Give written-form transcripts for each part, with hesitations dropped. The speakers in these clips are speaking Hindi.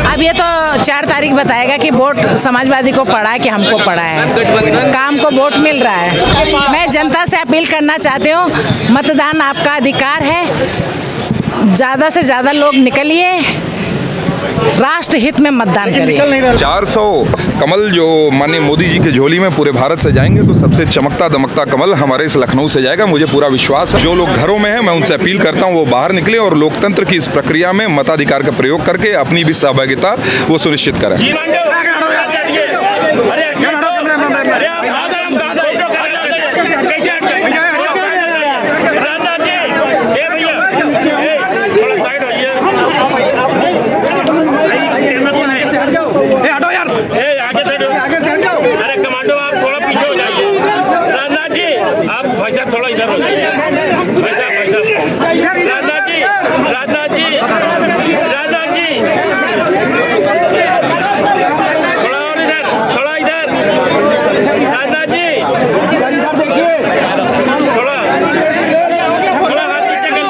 अब ये तो 4 तारीख बताएगा कि वोट समाजवादी को पड़ा है कि हमको पड़ा है। काम को वोट मिल रहा है। मैं जनता से अपील करना चाहती हूँ, मतदान आपका अधिकार है। ज़्यादा से ज़्यादा लोग निकलिए, राष्ट्र हित में मतदान करिए। 400 कमल जो माननीय मोदी जी के झोली में पूरे भारत से जाएंगे तो सबसे चमकता दमकता कमल हमारे इस लखनऊ से जाएगा। मुझे पूरा विश्वास है। जो लोग घरों में हैं मैं उनसे अपील करता हूं वो बाहर निकले और लोकतंत्र की इस प्रक्रिया में मताधिकार का प्रयोग करके अपनी भी सहभागिता वो सुनिश्चित करें। थोड़ा इधर हो जाइए। राजनाथ जी थोड़ा और इधर, थोड़ा इधर। राजनाथ जी इधर देखिए, थोड़ा हाथ नीचे कर।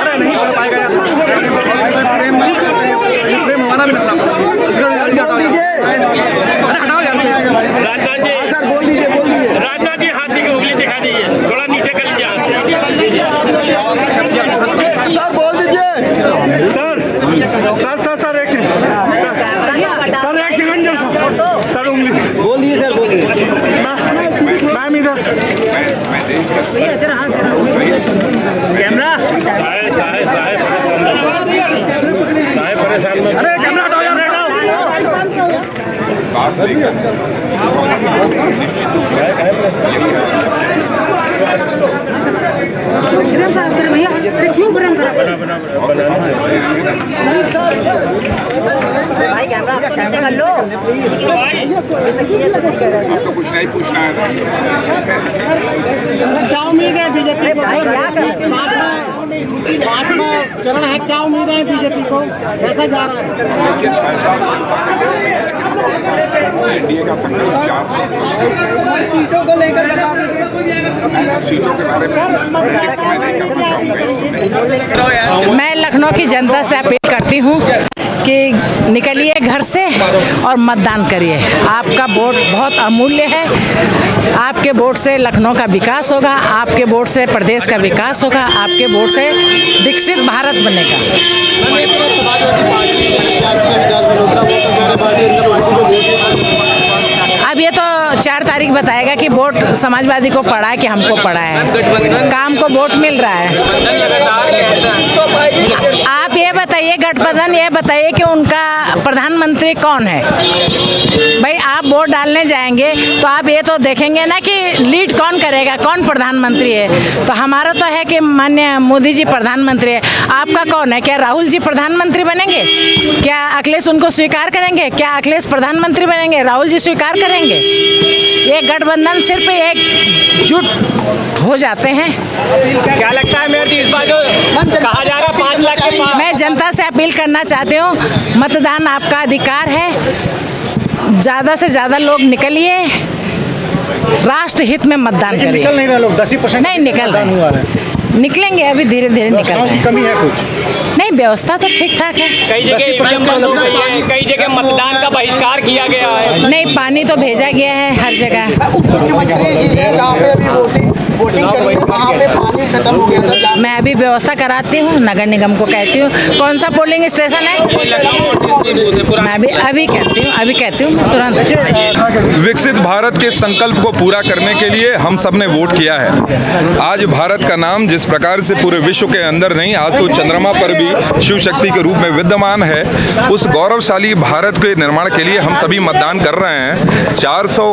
अरे नहीं हो पाएगा यार। राजनाथ जी हाथ की उंगली दिखा दीजिए, थोड़ा नीचे कर लीजिए हाथ। सर बोल दीजिए। सर एक सेकंड सर उंगली बोल दीजिए। सर बोल दीजिए। मैम इधर कैमरा साहब परेशान। अरे कैमरा हटाओ यार, बात लेकर निश्चित रूप से आपको कुछ नहीं पूछना है। क्या उम्मीद है बीजेपी को? 5वां चरण है, क्या उम्मीद है बीजेपी को? कैसा जा रहा है? एनडीए का फैक्टर 400 सीटों को लेकर सीटों के बारे में मैं नहीं करना चाहूँगा। मैं लखनऊ की जनता से अपील करती हूँ कि निकलिए घर से और मतदान करिए। आपका वोट बहुत अमूल्य है। आपके वोट से लखनऊ का विकास होगा, आपके वोट से प्रदेश का विकास होगा, आपके वोट से विकसित भारत बनेगा। अब ये तो 4 तारीख बताएगा कि वोट समाजवादी को पड़ा है कि हमको पड़ा है। काम को वोट मिल रहा है। आप ये बताइए, गठबंधन ये बताइए कि उनका प्रधानमंत्री कौन है। भाई आप वोट डालने जाएंगे तो आप ये तो देखेंगे ना कि लीड कौन करेगा, कौन प्रधानमंत्री है। तो हमारा तो है कि माननीय मोदी जी प्रधानमंत्री है। आपका कौन है? क्या राहुल जी प्रधानमंत्री बनेंगे? क्या अखिलेश उनको स्वीकार करेंगे? क्या अखिलेश प्रधानमंत्री बनेंगे? राहुल जी स्वीकार करेंगे? ये गठबंधन सिर्फ एकजुट हो जाते हैं। क्या लगता है मेयर जी इस बार जो कहा जा रहा है 5 लाख के पास? मैं जनता से अपील करना चाहती हूँ, मतदान आपका अधिकार है। ज़्यादा से ज़्यादा लोग निकलिए, राष्ट्र हित में मतदान करिए। निकल नहीं रहे लोग, 10% नहीं निकल रहे, निकलेंगे अभी धीरे धीरे निकल रहे हैं। कमी है कुछ नहीं, व्यवस्था तो ठीक ठाक है। कई जगह ईवीएम बंद हो गई है, कई जगह मतदान का बहिष्कार किया गया है। नहीं, पानी तो भेजा गया है हर जगह। मैं अभी व्यवस्था कराती हूँ, नगर निगम को कहती हूँ कौन सा पोलिंग स्टेशन है, मैं अभी कहती हूँ तुरंत। विकसित भारत के संकल्प को पूरा करने के लिए हम सब ने वोट किया है। आज भारत का नाम जिस प्रकार से पूरे विश्व के अंदर नहीं, आज तो चंद्रमा पर भी शिव शक्ति के रूप में विद्यमान है, उस गौरवशाली भारत के निर्माण के लिए हम सभी मतदान कर रहे हैं। 400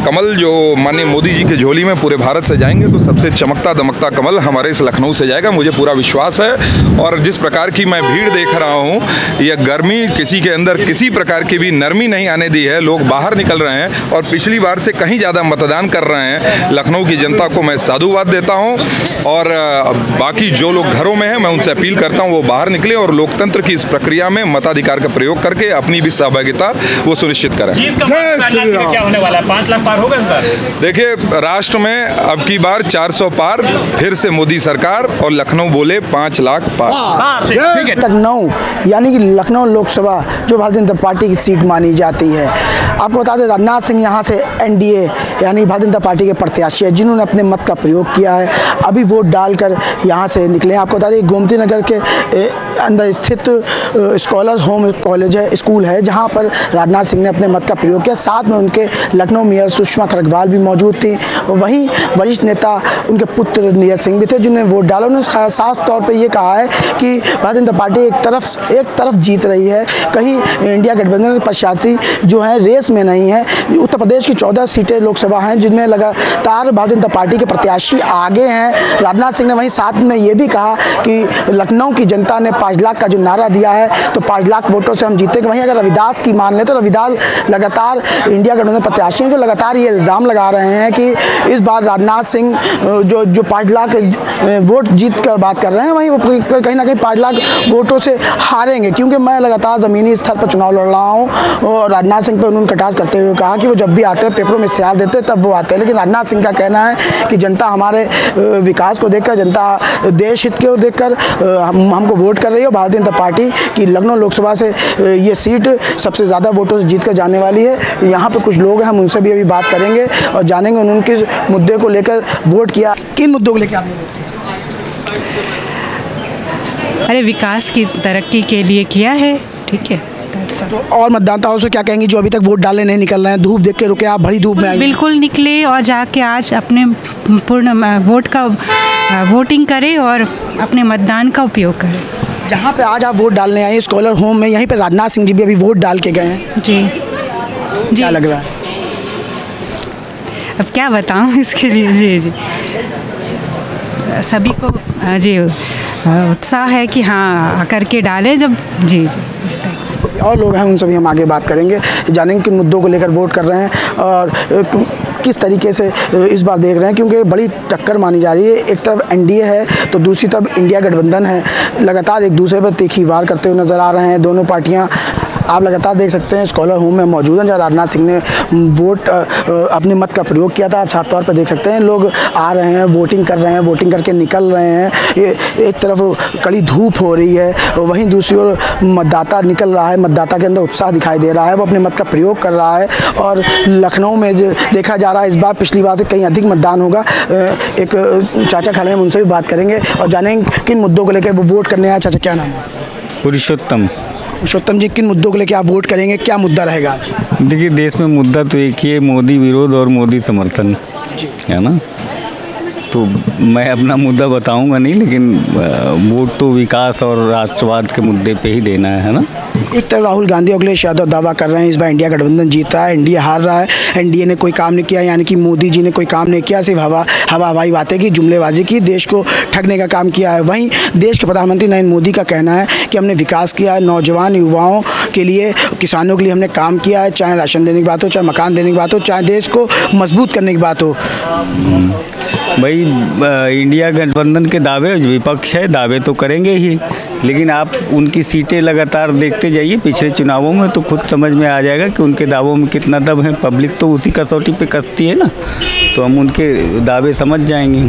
कमल जो माननीय मोदी जी के झोली में पूरे भारत से जाएंगे तो सबसे चमकता दमकता कमल हमारे इस लखनऊ से जाएगा, मुझे पूरा विश्वास है। और जिस प्रकार की मैं भीड़ देख रहा हूँ, यह गर्मी किसी के अंदर किसी प्रकार की भी नरमी नहीं आने दी है। लोग बाहर निकल रहे हैं और पिछली बार से कहीं ज़्यादा मतदान कर रहे हैं। लखनऊ की जनता को मैं साधुवाद देता हूँ और बाकी जो लोग घरों में हैं मैं उनसे अपील करता हूँ वो बाहर निकले और लोकतंत्र की इस प्रक्रिया में मताधिकार का प्रयोग करके अपनी भी सहभागिता वो सुनिश्चित करें। क्या होने वाला है? 5 लाख पार होगा इस बार? देखिए, राष्ट्र में अब की बार 400 पार, फिर से मोदी सरकार, और लखनऊ बोले 5 लाख पार। ठीक है। लखनऊ यानी कि लखनऊ लोकसभा जो भारतीय जनता पार्टी की सीट मानी जाती है। आपको बता दें, राजनाथ सिंह यहाँ से एनडीए यानी भारतीय जनता पार्टी के प्रत्याशी है, जिन्होंने अपने मत का प्रयोग किया है, अभी वोट डालकर यहाँ से निकले हैं। आपको बता दें, गोमती नगर के अंदर स्थित स्कॉलर्स होम कॉलेज है, स्कूल है, जहाँ पर राजनाथ सिंह ने अपने मत का प्रयोग किया। साथ में उनके लखनऊ मेयर सुषमा खरगवाल भी मौजूद थी। वहीं वरिष्ठ नेता उनके पुत्र नीरज सिंह भी थे जिन्होंने वोट डाला। उन्होंने साफ तौर पे ये कहा है कि भारतीय जनता पार्टी एक तरफ जीत रही है, कहीं इंडिया गठबंधन प्रत्याशी जो है रेस में नहीं है। उत्तर प्रदेश की 14 सीटें लोकसभा हैं जिनमें लगातार भारतीय जनता पार्टी के प्रत्याशी आगे हैं। राजनाथ सिंह ने वहीं साथ में ये भी कहा कि लखनऊ की जनता ने 5 लाख का जो नारा दिया है तो 5 लाख वोटों से हम जीतेंगे। वहीं अगर रविदास की मान ले तो रविदास लगातार इंडिया गठबंधन प्रत्याशी हैं जो लगातार ये इल्ज़ाम लगा रहे हैं कि इस बार राजनाथ सिंह जो 5 लाख वोट जीत कर बात कर रहे हैं, वहीं वो कहीं ना कहीं 5 लाख वोटों से हारेंगे, क्योंकि मैं लगातार ज़मीनी स्तर पर चुनाव लड़ रहा हूँ। और राजनाथ सिंह पर उन्होंने कटाक्ष करते हुए कहा कि वो जब भी आते हैं पेपरों में इश्तिहार देते हैं तब वो आते हैं, लेकिन राजनाथ सिंह का कहना है कि जनता हमारे विकास को देखकर, जनता देश हित को देखकर हमको वोट कर रही है। भारतीय जनता पार्टी की लखनऊ लोकसभा से ये सीट सबसे ज़्यादा वोटों से जीत कर जाने वाली है। यहाँ पे कुछ लोग हैं, हम उनसे भी अभी बात करेंगे और जानेंगे उन्होंने किस मुद्दे को लेकर वोट किया, किन मुद्दों को लेकर आपने वोट किया। अरे विकास की तरक्की के लिए किया है, ठीक है। तो और मतदाताओं से क्या कहेंगे जो अभी तक वोट डालने नहीं निकल रहे हैं? धूप देख के रुके, आप भरी धूप में आए। बिल्कुल निकले और जाके आज अपने पूर्ण वोटिंग करें और अपने मतदान का उपयोग करें। जहाँ पे आज आप वोट डालने आए स्कॉलर होम में, यहीं पे राजनाथ सिंह जी भी अभी वोट डाल के गए हैं। जी क्या लग रहा है? अब क्या बताऊँ इसके लिए। जी जी, सभी को जी उत्साह है कि हाँ आकर के डालें जब। जी जी, इस तरह से। और लोग हैं, उनसे भी हम आगे बात करेंगे, जानेंगे किन मुद्दों को लेकर वोट कर रहे हैं और किस तरीके से इस बार देख रहे हैं, क्योंकि बड़ी टक्कर मानी जा रही है। एक तरफ एनडीए है तो दूसरी तरफ इंडिया गठबंधन है, लगातार एक दूसरे पर तीखी वार करते हुए नज़र आ रहे हैं दोनों पार्टियां। आप लगातार देख सकते हैं स्कॉलर होम में मौजूद हैं जहाँ राजनाथ सिंह ने वोट अपने मत का प्रयोग किया था। आप साफ तौर पर देख सकते हैं लोग आ रहे हैं, वोटिंग कर रहे हैं, वोटिंग करके निकल रहे हैं। एक तरफ कड़ी धूप हो रही है, वहीं दूसरी ओर मतदाता निकल रहा है, मतदाता के अंदर उत्साह दिखाई दे रहा है, वो अपने मत का प्रयोग कर रहा है। और लखनऊ में जो देखा जा रहा है इस बार पिछली बार से कहीं अधिक मतदान होगा। एक चाचा खड़े हैं, उनसे भी बात करेंगे और जानेंगे किन मुद्दों को लेकर वो वोट करने आए। चाचा क्या नाम है? पुरुषोत्तम। पुरुषोत्तम जी, किन मुद्दों को लेकर आप वोट करेंगे, क्या मुद्दा रहेगा आज? देखिए, देश में मुद्दा तो एक ही है, मोदी विरोध और मोदी समर्थन, है ना। तो मैं अपना मुद्दा बताऊंगा नहीं, लेकिन वोट तो विकास और राष्ट्रवाद के मुद्दे पे ही देना है ना। एक तरफ राहुल गांधी और अखिलेश यादव दावा कर रहे हैं इस बार इंडिया गठबंधन जीत रहा है, एनडीए हार रहा है, एनडीए ने कोई काम नहीं किया, यानी कि मोदी जी ने कोई काम नहीं किया, सिर्फ हवाई बातें की, जुमलेबाजी की, देश को ठगने का काम किया है। वहीं देश के प्रधानमंत्री नरेंद्र मोदी का कहना है कि हमने विकास किया है, नौजवान युवाओं के लिए, किसानों के लिए हमने काम किया है, चाहे राशन देने की बात हो, चाहे मकान देने की बात हो, चाहे देश को मजबूत करने की बात हो। भाई, इंडिया गठबंधन के दावे, विपक्ष है, दावे तो करेंगे ही, लेकिन आप उनकी सीटें लगातार देखते जाइए पिछले चुनावों में तो खुद समझ में आ जाएगा कि उनके दावों में कितना दम है। पब्लिक तो उसी कसौटी पे कसती है ना, तो हम उनके दावे समझ जाएंगे।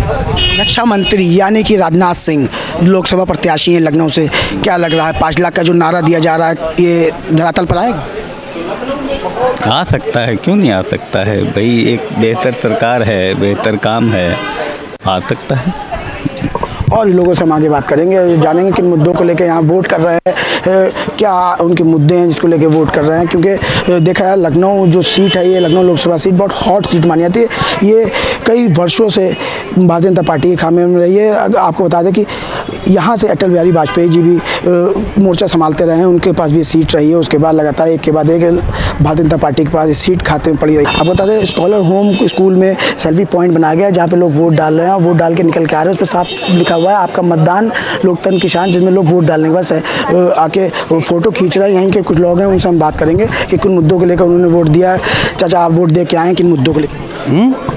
रक्षा मंत्री यानी कि राजनाथ सिंह लोकसभा प्रत्याशी हैं लखनऊ से, क्या लग रहा है 5 लाख का जो नारा दिया जा रहा है ये धरातल पर आएगा? आ सकता है, क्यों नहीं आ सकता है भाई। एक बेहतर सरकार है, बेहतर काम है, आ सकता है। और लोगों से हम आगे बात करेंगे, जानेंगे किन मुद्दों को लेकर यहाँ वोट कर रहे हैं, क्या उनके मुद्दे हैं जिसको लेकर वोट कर रहे हैं। क्योंकि देखा है लखनऊ जो सीट है, ये लखनऊ लोकसभा सीट बहुत हॉट सीट मानी जाती है। ये कई वर्षों से भारतीय जनता पार्टी के खामे में रही है। आपको बता दें कि यहाँ से अटल बिहारी वाजपेयी जी भी मोर्चा संभालते रहे हैं, उनके पास भी सीट रही है। उसके बाद लगातार एक के बाद एक भारतीय जनता पार्टी के पास सीट खाते में पड़ी रही। आप बता दें स्कॉलर होम स्कूल में सेल्फी पॉइंट बनाया गया जहाँ पे लोग वोट डाल रहे हैं, वोट डाल के निकल के आ रहे हैं। उस पर साफ लिखा हुआ है आपका मतदान लोकतंत्र की शान, जिसमें लोग वोट डालने के बाद आके फ़ोटो खींच रहे हैं। यहीं के कुछ लोग हैं, उनसे हम बात करेंगे कि किन मुद्दों को लेकर उन्होंने वोट दिया है। चाचा आप वोट दे के आए हैं, किन मुद्दों को लेकर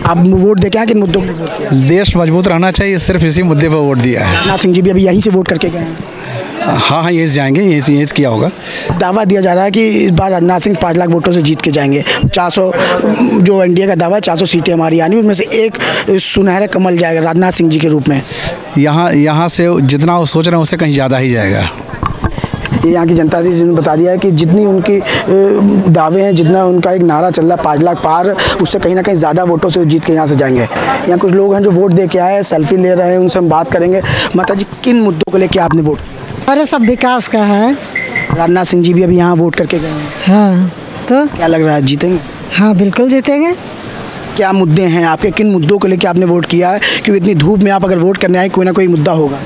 आप वोट दे के आए, किन मुद्दों को लेकर? देश मजबूत रहना चाहिए, सिर्फ इसी मुद्दे पर वोट दिया है। राजनाथ सिंह जी भी अभी यहीं से वोट करके गए हैं। हाँ, यहीं से जाएंगे, यहीं से किया होगा। दावा दिया जा रहा है कि इस बार राजनाथ सिंह 5 लाख वोटों से जीत के जाएंगे। 400 जो एनडीए का दावा है, 400 सीटें हमारी आनी, उनमें से एक सुनहरा कमल जाएगा राजनाथ सिंह जी के रूप में। यहाँ से जितना वो सोच रहे हैं उससे कहीं ज़्यादा ही जाएगा। ये यहाँ की जनता थी जिन्होंने बता दिया है कि जितनी उनकी दावे हैं, जितना उनका एक नारा चल रहा है 5 लाख पार, उससे कहीं ना कहीं ज़्यादा वोटों से जीत के यहाँ से जाएंगे। यहाँ कुछ लोग हैं जो वोट दे के आए हैं, सेल्फी ले रहे हैं, उनसे हम बात करेंगे। माता जी किन मुद्दों को लेकर आपने वोट? अरे सब विकास का है। राजनाथ सिंह जी भी अभी यहाँ वोट करके गए हैं। हाँ, तो क्या लग रहा है जीतेंगे? हाँ बिल्कुल जीतेंगे। क्या मुद्दे हैं आपके, किन मुद्दों को लेकर आपने वोट किया है? क्योंकि इतनी धूप में आप अगर वोट करने आए, कोई ना कोई मुद्दा होगा।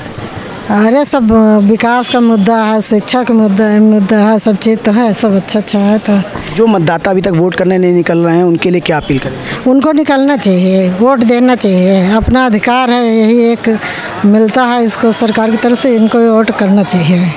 अरे सब विकास का मुद्दा है, शिक्षा का मुद्दा है, सब चीज़ तो है, सब अच्छा है। तो जो मतदाता अभी तक वोट करने नहीं निकल रहे हैं, उनके लिए क्या अपील करें? उनको निकलना चाहिए, वोट देना चाहिए, अपना अधिकार है, यही एक मिलता है इसको सरकार की तरफ से, इनको वोट करना चाहिए।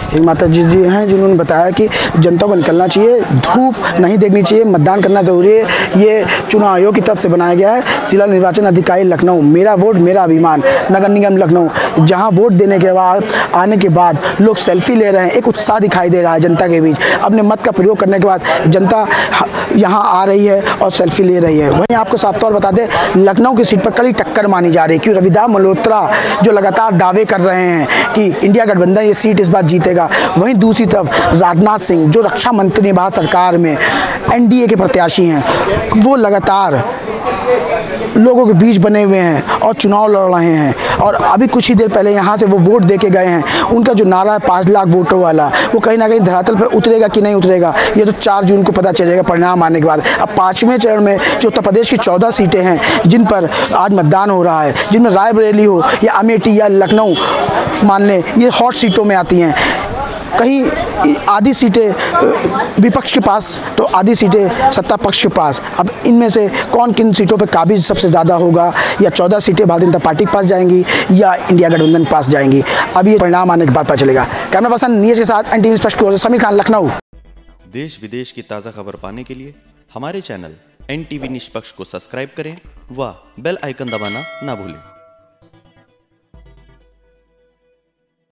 एक माता जी हैं जिन्होंने बताया कि जनता को निकलना चाहिए, धूप नहीं देखनी चाहिए, मतदान करना ज़रूरी है। ये चुनाव आयोग की तरफ से बनाया गया है। जिला निर्वाचन अधिकारी लखनऊ, मेरा वोट मेरा अभिमान, नगर निगम लखनऊ, जहां वोट देने के बाद आने के बाद लोग सेल्फी ले रहे हैं। एक उत्साह दिखाई दे रहा है जनता के बीच। अपने मत का प्रयोग करने के बाद जनता यहाँ आ रही है और सेल्फी ले रही है। वहीं आपको साफ तौर बता दें, लखनऊ की सीट पर कड़ी टक्कर मानी जा रही है। क्योंकि रविदास मल्होत्रा जो लगातार दावे कर रहे हैं कि इंडिया गठबंधन ये सीट इस बार जीतेगा, वहीं दूसरी तरफ राजनाथ सिंह जो रक्षा मंत्री भारत सरकार में एनडीए के प्रत्याशी हैं, वो लगातार लोगों के बीच बने हुए हैं और चुनाव लड़ रहे हैं। और अभी कुछ ही देर पहले यहाँ से वो वोट दे के गए हैं। उनका जो नारा है 5 लाख वोटों वाला, वो कहीं ना कहीं धरातल पर उतरेगा कि नहीं उतरेगा, ये तो 4 जून को पता चलेगा परिणाम आने के बाद। अब 5वें चरण में जो उत्तर प्रदेश की 14 सीटें हैं जिन पर आज मतदान हो रहा है, जिनमें रायबरेली हो या अमेठी या लखनऊ मानने, ये हॉट सीटों में आती हैं। कहीं आधी सीटें विपक्ष के पास तो आधी सीटें सत्ता पक्ष के पास। अब इनमें से कौन किन सीटों पर काबिज सबसे ज़्यादा होगा, या 14 सीटें भारतीय जनता पार्टी के पास जाएंगी या इंडिया गठबंधन के पास जाएंगी, अब ये परिणाम आने के बाद पता चलेगा। कैमरा पर्सन नीरज के साथ एनटीवी निष्पक्ष की ओर से समीर खान, लखनऊ। देश विदेश की ताज़ा खबर पाने के लिए हमारे चैनल एनटीवी निष्पक्ष को सब्सक्राइब करें व बेल आइकन दबाना ना भूलें।